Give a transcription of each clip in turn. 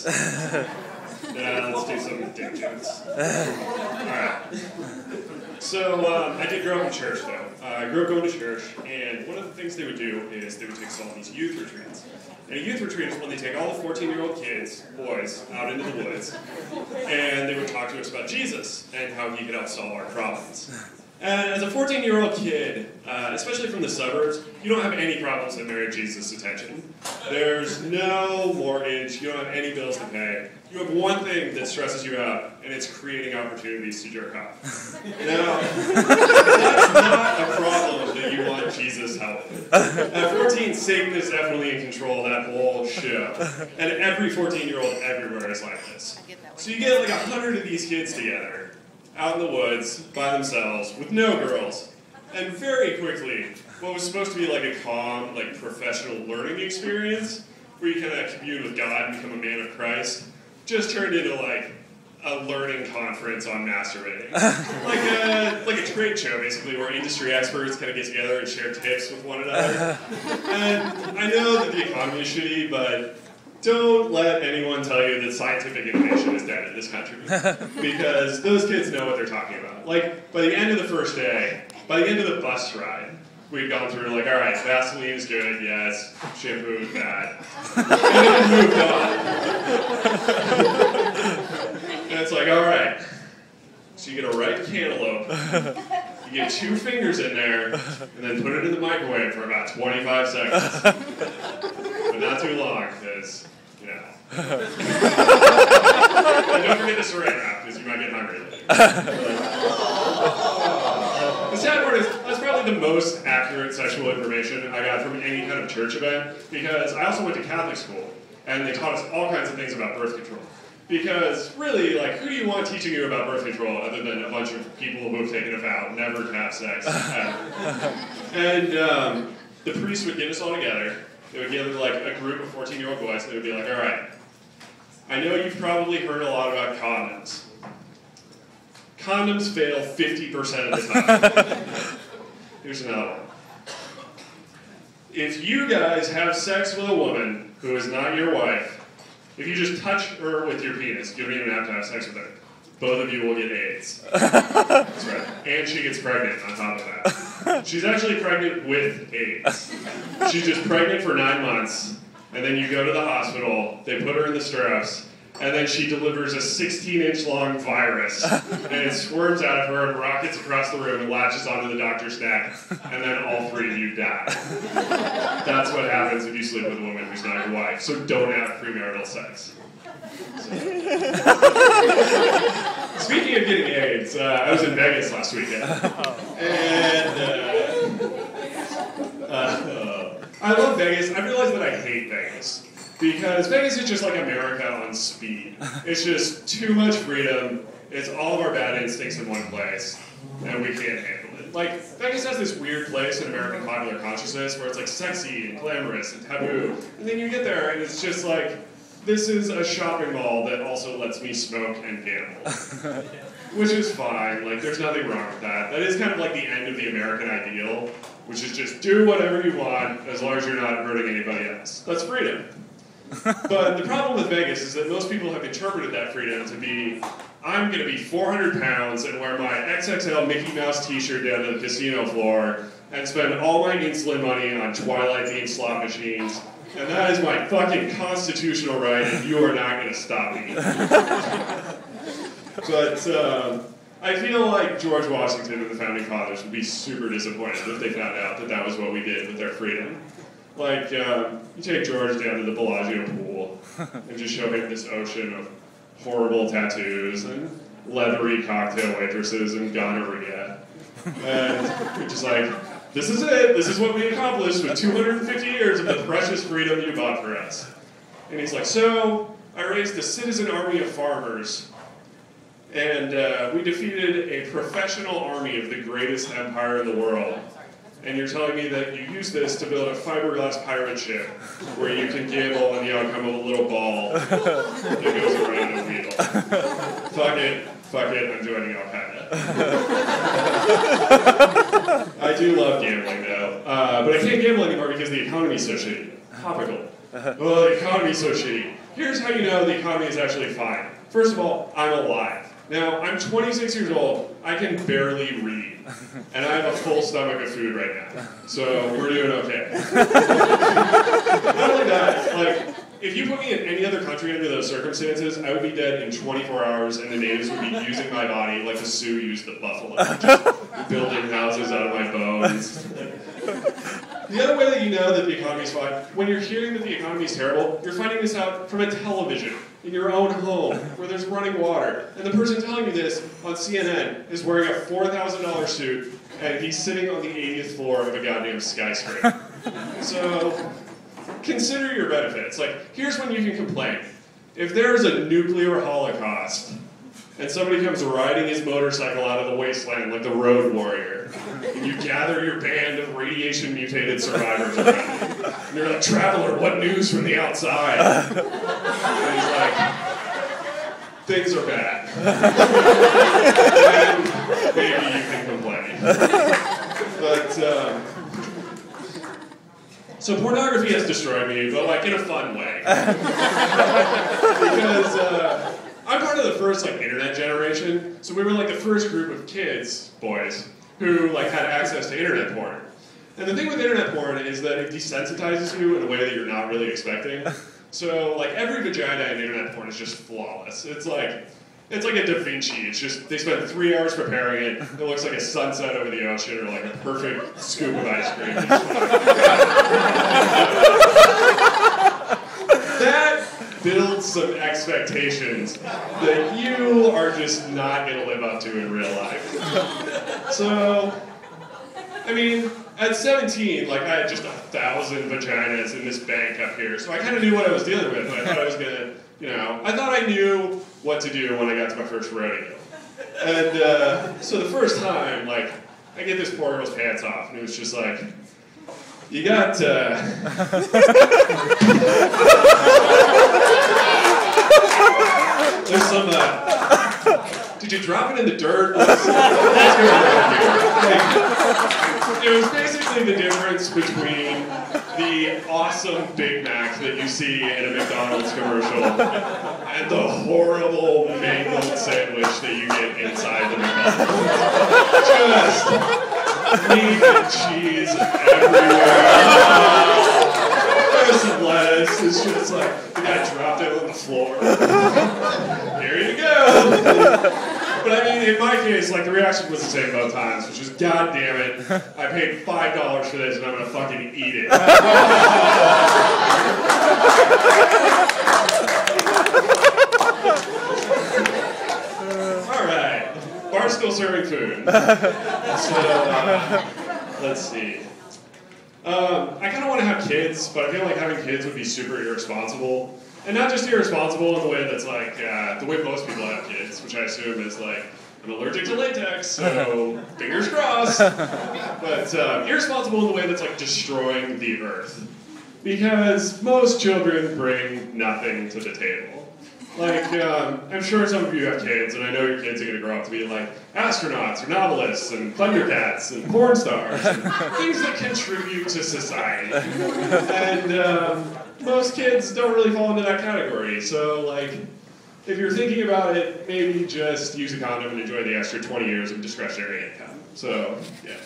jokes. Yeah, let's do some dick jokes. Alright. So, I did grow up in church, though. I grew up going to church, and one of the things they would do is they would take us on these youth retreats. And a youth retreat is when they take all the 14-year-old kids, boys, out into the woods, and they would talk to us about Jesus and how he could help solve our problems. And as a 14-year-old kid, especially from the suburbs, you don't have any problems that merit Jesus' attention. There's no mortgage, you don't have any bills to pay. You have one thing that stresses you out, and it's creating opportunities to jerk off. Now, that's not a problem that you want Jesus' help with. At 14, Satan is definitely in control of that whole show. And every 14-year-old everywhere is like this. So you get like 100 of these kids together, out in the woods, by themselves, with no girls. And very quickly, what was supposed to be like a calm, like professional learning experience, where you kind of commune with God and become a man of Christ, just turned into like a learning conference on masturbating. like a trade show, basically, where industry experts kind of get together and share tips with one another. And I know that the economy is shitty, but don't let anyone tell you that scientific innovation is dead in this country. Because those kids know what they're talking about. Like, by the end of the first day, by the end of the bus ride, we'd gone through, like, all right, Vaseline is good, yes, shampoo is bad. And then we moved on. And it's like, all right, so you get a ripe cantaloupe, you get 2 fingers in there, and then put it in the microwave for about 25 seconds. But not too long, because, you know. And don't forget the saran wrap, because you might get hungry later. The sad part is, that's probably the most accurate sexual information I got from any kind of church event, because I also went to Catholic school, and they taught us all kinds of things about birth control. Because, really, like, who do you want teaching you about birth control other than a bunch of people who have taken a vow never to have sex, ever? And the priest would get us all together. They would gather, like, a group of 14-year-old boys, and they would be like, all right, I know you've probably heard a lot about condoms. Condoms fail 50% of the time. Here's another one. If you guys have sex with a woman who is not your wife, if you just touch her with your penis, you don't even have to have sex with her. Both of you will get AIDS. That's right. And she gets pregnant on top of that. She's actually pregnant with AIDS. She's just pregnant for 9 months, and then you go to the hospital, they put her in the stirrups, and then she delivers a 16-inch long virus, and it squirms out of her and rockets across the room and latches onto the doctor's neck, and then all 3 of you die. That's what happens if you sleep with a woman who's not your wife, so don't have premarital sex. Speaking of getting AIDS, I was in Vegas last weekend, and I love Vegas. I realized that I hate Vegas. Because Vegas is just like America on speed. It's just too much freedom, it's all of our bad instincts in one place, and we can't handle it. Like, Vegas has this weird place in American popular consciousness where it's like sexy and glamorous and taboo, and then you get there and it's just like, this is a shopping mall that also lets me smoke and gamble. Which is fine, like there's nothing wrong with that. That is kind of like the end of the American ideal, which is just do whatever you want as long as you're not hurting anybody else. That's freedom. But the problem with Vegas is that most people have interpreted that freedom to be, I'm going to be 400 pounds and wear my XXL Mickey Mouse t-shirt down to the casino floor and spend all my insulin money on Twilight-themed slot machines, and that is my fucking constitutional right, and you are not going to stop me. But I feel like George Washington and the Founding Fathers would be super disappointed if they found out that that was what we did with their freedom. Like, you take George down to the Bellagio pool and just show him this ocean of horrible tattoos and leathery cocktail waitresses and gonorrhea. And you're just like, this is it. This is what we accomplished with 250 years of the precious freedom you bought for us. And he's like, so I raised a citizen army of farmers, and we defeated a professional army of the greatest empire in the world. And you're telling me that you use this to build a fiberglass pirate ship where you can gamble on the outcome of a little ball that goes around a wheel. Fuck it, I'm joining Al-Qaeda. I do love gambling though, but I can't gamble anymore because the economy's so shitty. Topical. Oh, the economy's so shitty. here's how you know the economy is actually fine. First of all, I'm alive. Now, I'm 26 years old, I can barely read, and I have a full stomach of food right now, so we're doing okay. Not only that, like, if you put me in any other country under those circumstances, I would be dead in 24 hours, and the natives would be using my body like the Sioux used the buffalo, just building houses out of my bones. The other way that you know that the economy's fine, when you're hearing that the economy's terrible, you're finding this out from a television in your own home where there's running water. And the person telling you this on CNN is wearing a $4,000 suit and he's sitting on the 80th floor of a goddamn skyscraper. So consider your benefits. Like, here's when you can complain. If there's a nuclear holocaust and somebody comes riding his motorcycle out of the wasteland like the Road Warrior, and you gather your band of radiation-mutated survivors around you, and you're like, "Traveler, what news from the outside?" And he's like, "Things are bad." And maybe you can complain. But, so pornography has destroyed me, but like in a fun way. Because, I'm part of the first like internet generation, so we were like the first group of kids, boys, who like had access to internet porn. And the thing with internet porn is that it desensitizes you in a way that you're not really expecting. So like every vagina in internet porn is just flawless. It's like a Da Vinci. It's just, they spent 3 hours preparing it. It looks like a sunset over the ocean or like a perfect scoop of ice cream. That builds some expectations that you are just not going to live up to in real life. So, I mean, at 17, like, I had just 1,000 vaginas in this bank up here, so I kind of knew what I was dealing with. I thought I was going to, I thought I knew what to do when I got to my first rodeo. And so the first time, like, I get this poor girl's pants off, and it was just like, you got, there's some, did you drop it in the dirt? What's going on here? Like, it was basically the difference between the awesome Big Mac that you see in a McDonald's commercial and the horrible mangled sandwich that you get inside the McDonald's. Just meat and cheese everywhere. There's some lettuce. It's just like, the guy dropped it on the floor. Here you go. But I mean, in my case, like, the reaction was the same both times, which is, God damn it, I paid $5 for this and I'm gonna fucking eat it. Alright, bar's still serving food. So, let's see. I kind of want to have kids, but I feel like having kids would be super irresponsible. And not just irresponsible in the way that's like, the way most people have kids, which I assume is like, I'm allergic to latex, so fingers crossed. But irresponsible in the way that's like destroying the earth. Because most children bring nothing to the table. Like, I'm sure some of you have kids, and I know your kids are going to grow up to be like astronauts or novelists and Thundercats and porn stars and things that contribute to society. And most kids don't really fall into that category. So, like, if you're thinking about it, maybe just use a condom and enjoy the extra 20 years of discretionary income. So, yeah.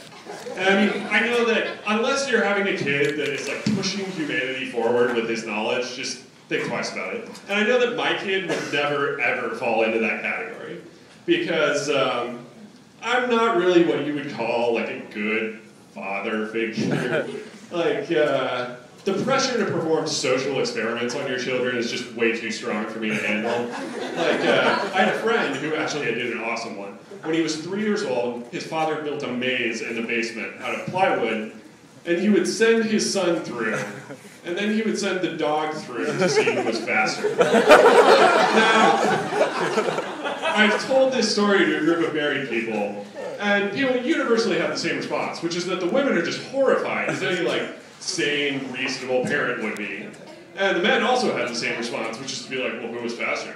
And I mean, I know that unless you're having a kid that is like pushing humanity forward with his knowledge, just think twice about it. And I know that my kid would never, ever fall into that category. Because I'm not really what you would call like a good father figure. Like, the pressure to perform social experiments on your children is just way too strong for me to handle. Like, I had a friend who actually did an awesome one. When he was 3 years old, his father built a maze in the basement out of plywood, and he would send his son through, and then he would send the dog through to see who was faster. Now, I've told this story to a group of married people, and people universally have the same response, which is that the women are just horrified, as any, like, sane, reasonable parent would be. And the men also have the same response, which is to be like, well, who was faster?